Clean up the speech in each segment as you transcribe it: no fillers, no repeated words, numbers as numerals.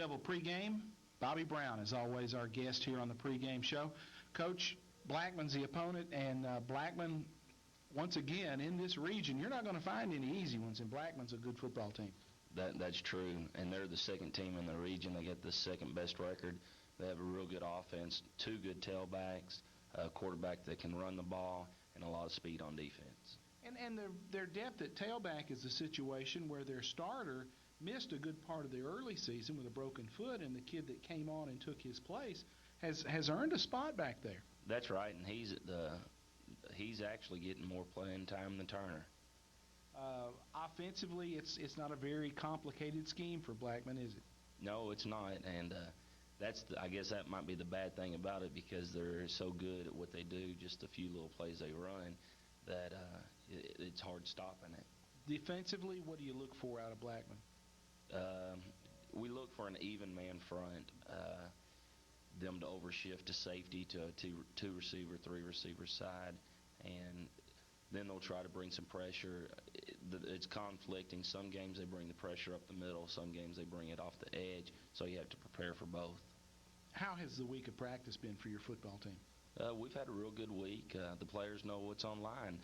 Devil pregame. Bobby Brown is always our guest here on the pregame show. Coach, Blackman's the opponent, and Blackman, once again, in this region, you're not going to find any easy ones, and Blackman's a good football team. That's true, and they're the second team in the region. They get the second best record. They have a real good offense, two good tailbacks, a quarterback that can run the ball, and a lot of speed on defense. And their depth at tailback is a situation where their starter missed a good part of the early season with a broken foot, and the kid that came on and took his place has earned a spot back there. That's right, and he's actually getting more playing time than Turner. Offensively, it's not a very complicated scheme for Blackman, is it? No, it's not, and I guess that might be the bad thing about it, because they're so good at what they do, just a few little plays they run, that it's hard stopping it. Defensively, what do you look for out of Blackman? We look for an even man front, them to overshift to safety to a two receiver, three receiver side, and then they'll try to bring some pressure. It's conflicting. Some games they bring the pressure up the middle, some games they bring it off the edge, so you have to prepare for both. How has the week of practice been for your football team? We've had a real good week. The players know what's on line.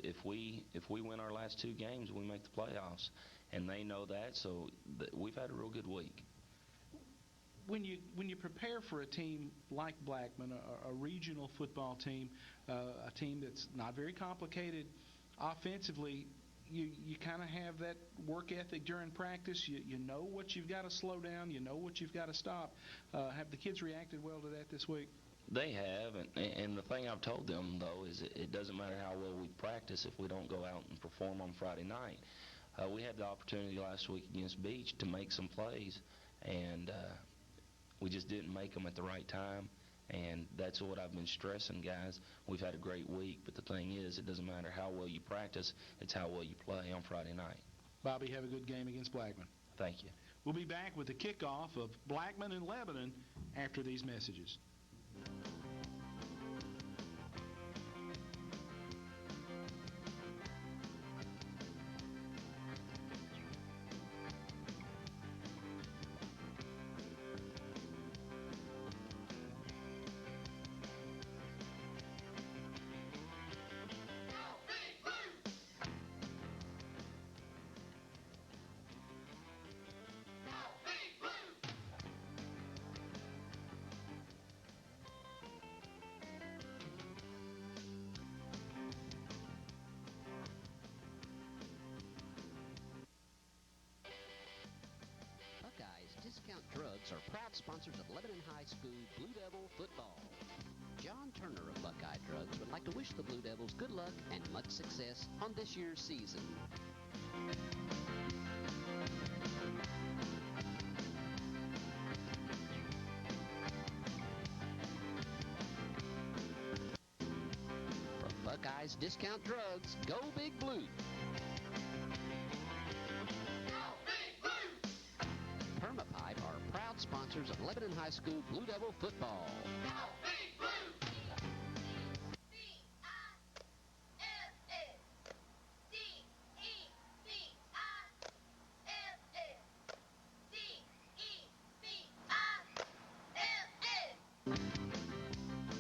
If we win our last two games, we make the playoffs, and they know that. So we've had a real good week. When you prepare for a team like Blackman, a regional football team, a team that's not very complicated offensively, you kind of have that work ethic during practice. You know what you've got to slow down. You know what you've got to stop. Have the kids reacted well to that this week? They have, and the thing I've told them, though, is it doesn't matter how well we practice if we don't go out and perform on Friday night. We had the opportunity last week against Beach to make some plays, and we just didn't make them at the right time, and that's what I've been stressing, guys. We've had a great week, but the thing is, it doesn't matter how well you practice, it's how well you play on Friday night. Bobby, have a good game against Blackman. Thank you. We'll be back with the kickoff of Blackman and Lebanon after these messages. Discount Drugs are proud sponsors of Lebanon High School Blue Devil football. John Turner of Buckeye Drugs would like to wish the Blue Devils good luck and much success on this year's season. From Buckeyes Discount Drugs, go Big Blue! Sponsors of Lebanon High School Blue Devil football.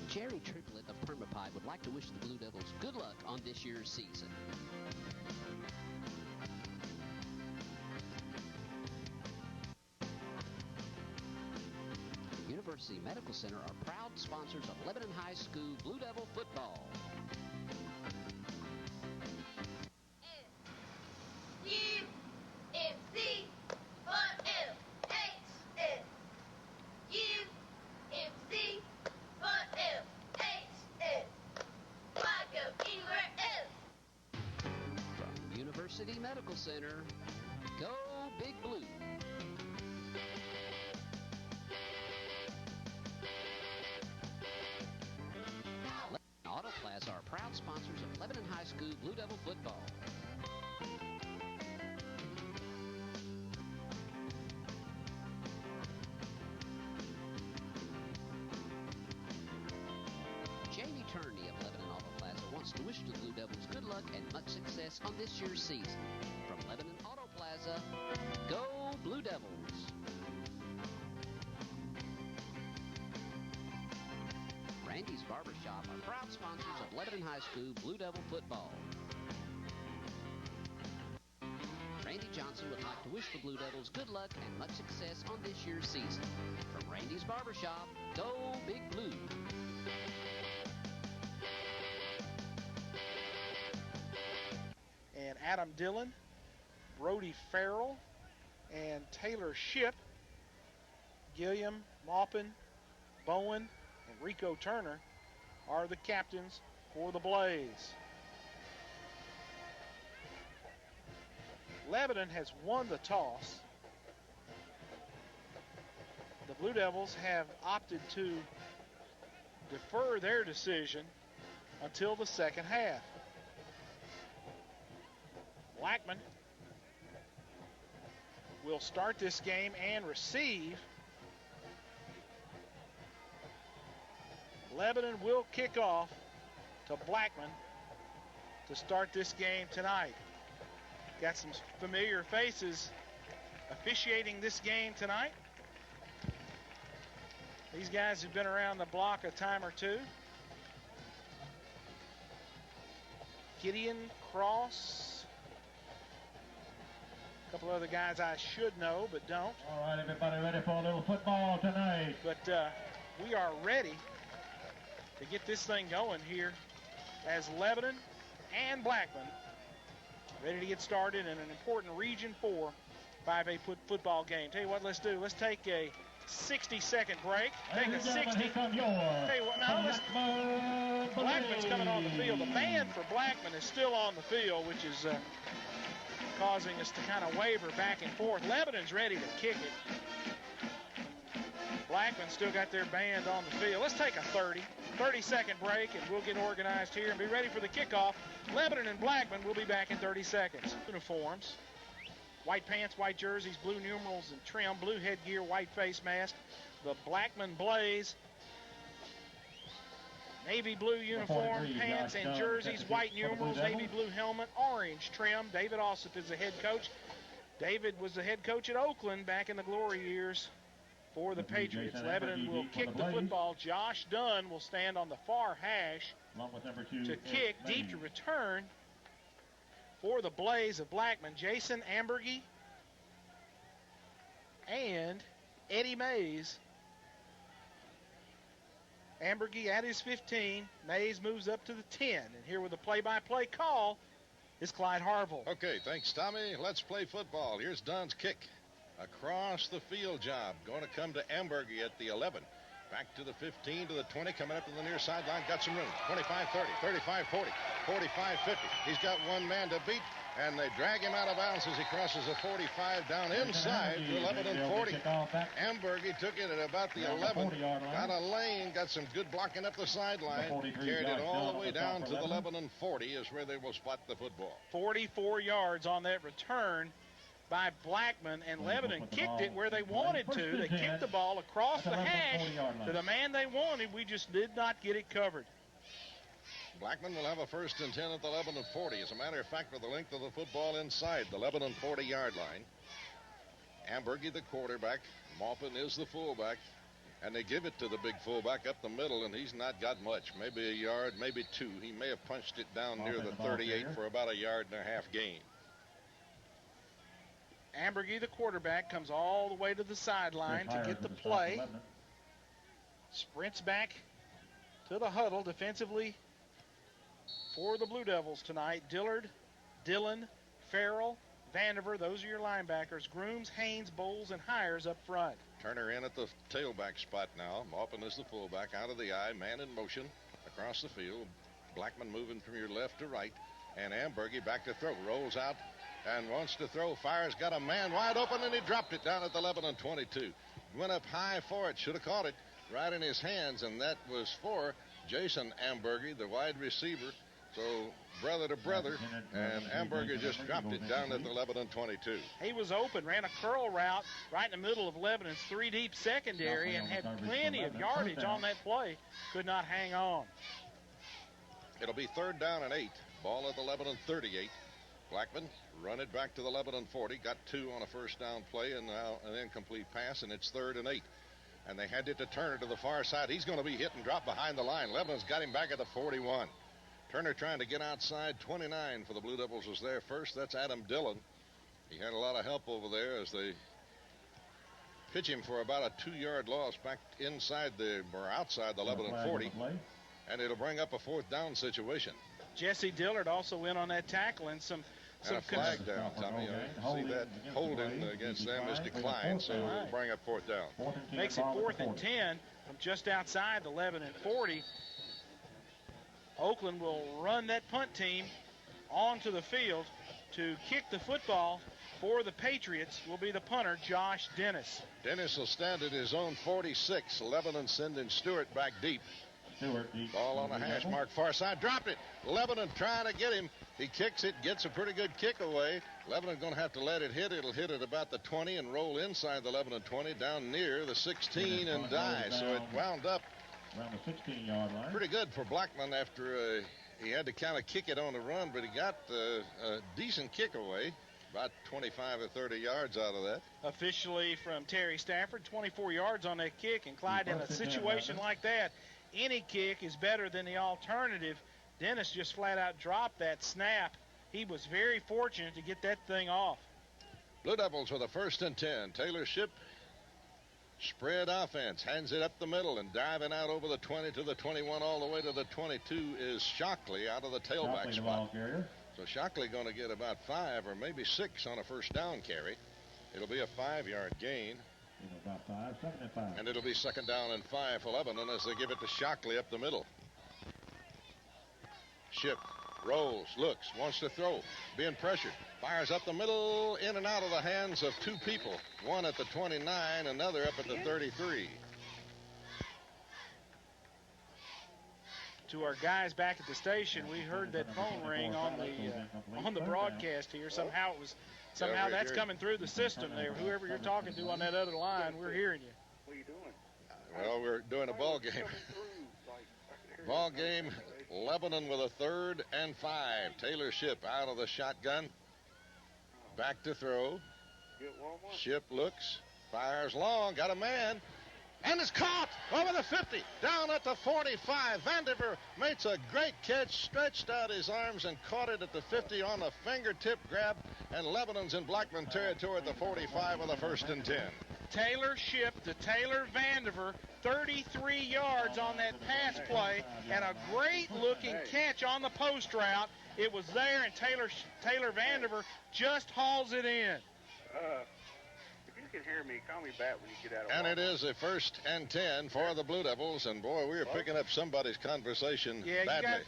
Jerry Triplet of Permapipe would like to wish the Blue Devils good luck on this year's season. University Medical Center are proud sponsors of Lebanon High School Blue Devil football. From University Medical Center, go Big Blue! Auto Plaza are proud sponsors of Lebanon High School Blue Devil football. Jamie Turney of Lebanon Auto Plaza wants to wish the Blue Devils good luck and much success on this year's season. From Lebanon Auto Plaza, go Blue Devils! Barbershop are proud sponsors of Lebanon High School Blue Devil football. Randy Johnson would like to wish the Blue Devils good luck and much success on this year's season. From Randy's Barbershop, go Big Blue. And Adam Dillon, Brody Farrell, and Taylor Shipp, Gilliam, Maupin, Bowen, and Rico Turner are the captains for the Blaze. Lebanon has won the toss. The Blue Devils have opted to defer their decision until the second half. Blackman will start this game and receive. Lebanon will kick off to Blackman to start this game tonight. Got some familiar faces officiating this game tonight. These guys have been around the block a time or two. Gideon Cross. A couple other guys I should know but don't. All right, everybody ready for a little football tonight? But we are ready to get this thing going here as Lebanon and Blackman ready to get started in an important Region 4 5A football game. Tell you what, let's do. Let's take a 60-second break. Take a 60. Tell you what, now Blackman's coming on the field. The band for Blackman is still on the field, which is causing us to kind of waver back and forth. Lebanon's ready to kick it. Blackman still got their band on the field. Let's take a 30-second break, and we'll get organized here and be ready for the kickoff. Lebanon and Blackman will be back in 30 seconds. Uniforms, white pants, white jerseys, blue numerals and trim, blue headgear, white face mask. The Blackman Blaze, navy blue uniform, pants and jerseys, white numerals, navy blue helmet, orange trim. David Ossip is the head coach. David was the head coach at Oakland back in the glory years for the Patriots. Lebanon will kick the football. Josh Dunn will stand on the far hash to kick. Deep to return for the Blaze of Blackman. Jason Ambergy and Eddie Mays. Ambergy at his 15. Mays moves up to the 10. And here with the play-by-play call is Clyde Harville. Okay, thanks, Tommy. Let's play football. Here's Dunn's kick. Across the field job. Going to come to Ambergy at the 11. Back to the 15, to the 20, coming up to the near sideline. Got some room. 25-30, 35-40, 45-50. He's got one man to beat, and they drag him out of bounds as he crosses the 45 down inside to 11-40. Ambergy took it at about the 11. Got a lane, got some good blocking up the sideline. Carried it all the way down to the 11-40 is where they will spot the football. 44 yards on that return by Blackman, and Lebanon kicked it where they wanted to. They kicked the ball across the hash to the man they wanted. We just did not get it covered. Blackman will have a 1st and 10 at the 11-40. As a matter of fact, for the length of the football inside the 11-40-yard line. Ambergy, the quarterback. Maupin is the fullback. And they give it to the big fullback up the middle, and he's not got much. Maybe a yard, maybe two. He may have punched it down near the 38 for about a yard and a half gain. Ambergy, the quarterback, comes all the way to the sideline to get the play. Sprints back to the huddle defensively for the Blue Devils tonight. Dillard, Dillon, Farrell, Vandiver, those are your linebackers. Grooms, Haynes, Bowles, and Hires up front. Turner in at the tailback spot now. Maupin is the fullback, out of the eye, man in motion across the field. Blackman moving from your left to right. And Ambergy back to throw, rolls out and wants to throw, fires, got a man wide open, and he dropped it down at the 11-22. Went up high for it, should have caught it right in his hands, and that was for Jason Ambergy, the wide receiver. So brother to brother, and Ambergy just dropped it down at the 11-22. He was open, ran a curl route right in the middle of Lebanon's three-deep secondary and had plenty of yardage on that play. Could not hang on. It'll be 3rd down and 8. Ball at the 11-38. Blackman run it back to the 11-40. Got 2 on a 1st down play and now an incomplete pass, and it's 3rd and 8. And they hand it to Turner to the far side. He's going to be hit and dropped behind the line. Lebanon's got him back at the 41. Turner trying to get outside. 29 for the Blue Devils was there first. That's Adam Dillon. He had a lot of help over there as they pitch him for about a 2-yard loss back inside or outside the Lebanon 40. And it'll bring up a 4th down situation. Jesse Dillard also in on that tackle, and some a flag down, Tommy. See that holding against them is declined, so it'll bring up 4th down. Makes it 4th and 10 from just outside the Lebanon 40. Oakland will run that punt team onto the field to kick the football for the Patriots. Will be the punter, Josh Dennis. Dennis will stand at his own 46. Lebanon sending Stewart back deep. Ball on a hash mark far side. Dropped it. Lebanon trying to get him. He kicks it, gets a pretty good kick away. Lebanon going to have to let it hit. It'll hit at about the 20 and roll inside the Lebanon 20 down near the 16 and die. So it wound up around the 16-yard line. Pretty good for Blackman after he had to kind of kick it on the run, but he got a decent kick away. About 25 or 30 yards out of that. Officially from Terry Stafford, 24 yards on that kick. And Clyde, in a situation like that, any kick is better than the alternative. Dennis just flat out dropped that snap. He was very fortunate to get that thing off. Blue Devils with a 1st and 10. Taylor Ship, spread offense, hands it up the middle and diving out over the 20 to the 21 all the way to the 22 is Shockley out of the tailback spot. So Shockley going to get about 5 or maybe 6 on a 1st down carry. It'll be a 5-yard gain. About 5, 2nd and 5. And it'll be 2nd down and 5 for Lebanon as they give it to Shockley up the middle. Ship rolls, looks, wants to throw, being pressured, fires up the middle, in and out of the hands of 2 people. One at the 29, another up at the 33. To our guys back at the station, we heard that phone ring on the broadcast here. Somehow that's coming through the system there. Whoever you're talking to on that other line, we're hearing you. What are you doing? Well, we're doing a ball game. Ball game, Lebanon with a 3rd and 5. Taylor Ship out of the shotgun. Back to throw. Ship looks, fires long, got a man. And it's caught over the 50, down at the 45. Vandiver makes a great catch, stretched out his arms and caught it at the 50 on a fingertip grab. And Lebanon's in Blackman territory at the 45 of the 1st and 10. Taylor Ship to Taylor Vandiver, 33 yards on that pass play, and a great-looking catch on the post route. It was there, and Taylor Vandiver just hauls it in. If you can hear me, call me back when you get out of And it is a 1st and 10 for the Blue Devils. And, boy, we are picking up somebody's conversation badly.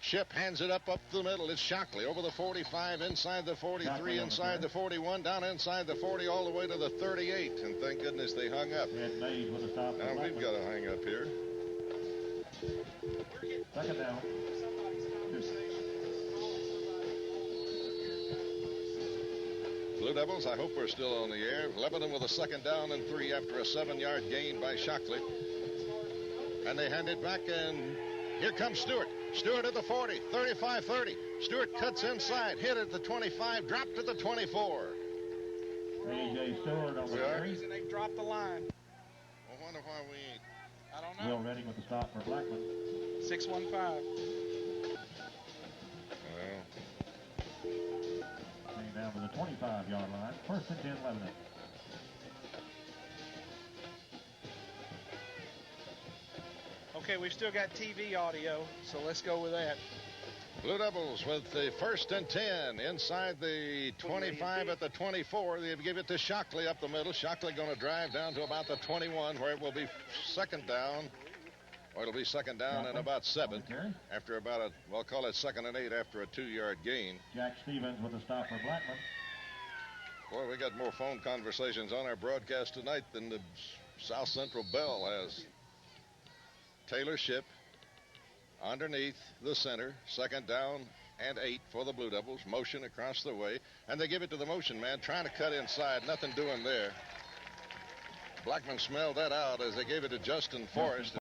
Ship hands it up the middle. It's Shockley over the 45, inside the 43, inside the 41, down inside the 40, all the way to the 38. And thank goodness they hung up. Now we've got to hang up here. 2nd down. Blue Devils, I hope we're still on the air. Lebanon with a 2nd down and 3 after a 7-yard gain by Shockley. And they hand it back, and here comes Stewart. Stewart at the 40, 35-30. Stewart cuts inside, hit at the 25, dropped to the 24. A.J. Stewart on the The reason they dropped the line. I wonder why we ain't. I don't know. Will Redding with the stop for Blackman. 615. Down to the 25-yard line. 1st and 10, Lebanon. Okay, we've still got TV audio, so let's go with that. Blue Devils with the 1st and 10 inside the 25 at the 24. They give it to Shockley up the middle. Shockley going to drive down to about the 21, where it will be 2nd down. Or it'll be 2nd down and about 7 after about we'll call it 2nd and 8 after a 2-yard gain. Jack Stevens with a stop for Blackman. Boy, we got more phone conversations on our broadcast tonight than the South Central Bell has. Taylor Ship underneath the center, 2nd down and 8 for the Blue Devils. Motion across the way, and they give it to the motion man, trying to cut inside. Nothing doing there. Blackman smelled that out as they gave it to Justin Forrest.